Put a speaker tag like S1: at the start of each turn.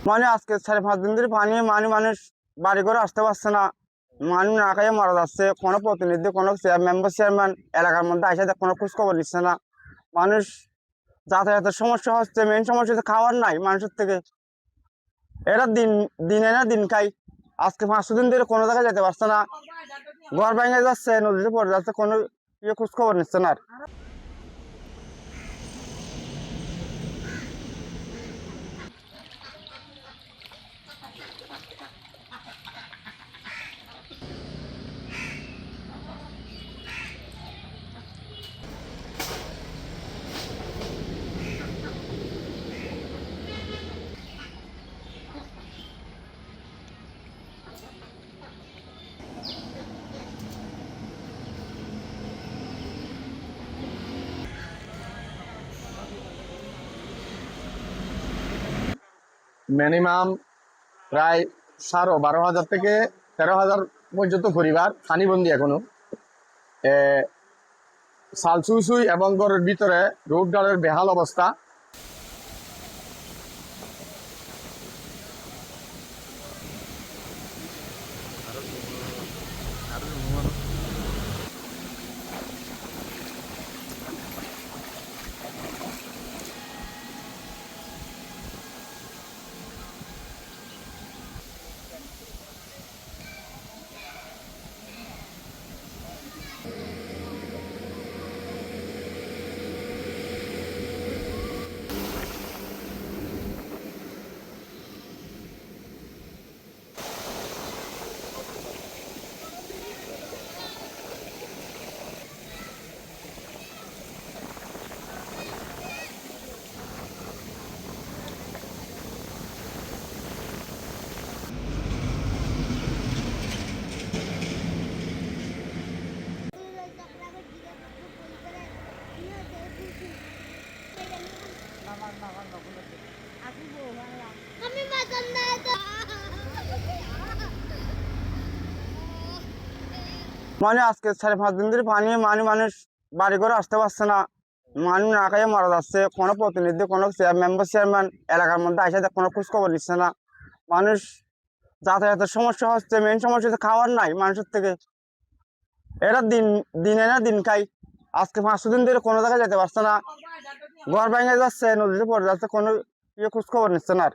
S1: মানে আজকে 4-5 দিন ধরে পানি মানুষ বাড়ি করে আসতে পারছে না। মানুষ না খাইয়ে মারা যাচ্ছে। কোনো প্রতিনিধি, কোনো চেয়ারম্যান এলাকার মধ্যে আসে কোনো খোঁজ খবর নিচ্ছে না। মানুষ যাতায়াতের সমস্যা হচ্ছে, মেন সমস্যা হচ্ছে খাওয়ার নাই মানুষের থেকে। এরা দিনে না দিন খাই। আজকে 500 দিন ধরে কোনো জায়গায় যেতে পারছে না। ঘর ভেঙে যাচ্ছে, নদীতে পড়ে যাচ্ছে, কোনো খোঁজ খবর নিচ্ছে না।
S2: মিনিমাম প্রায় 12,000 থেকে 13,000 পর্যন্ত পরিবার পানিবন্দী এখনো। চাল চুই চুই এবং ঘরের ভিতরে রোড গার্ডের বেহাল অবস্থা।
S1: মানে আজকে 4-5 দিন ধরে পানি মানুষ বাড়ি করে আসতে পারছে না। মানুষ না খাইয়ে মারা যাচ্ছে। কোনো প্রতিনিধি, কোনো চেয়ারম্যান এলাকার মধ্যে আসে কোনো খোঁজ খবর নিচ্ছে না। মানুষ যাতায়াতের সমস্যা হচ্ছে, মেন সমস্যা হচ্ছে খাওয়ার নাই মানুষের থেকে। এরা দিনে না দিন খাই। আজকে 500 দিন ধরে কোনো জায়গায় যেতে পারছে না। ঘর ভেঙে যাচ্ছে, নদীতে পড়ে যাচ্ছে, কোনো খোঁজ খবর নিচ্ছে না।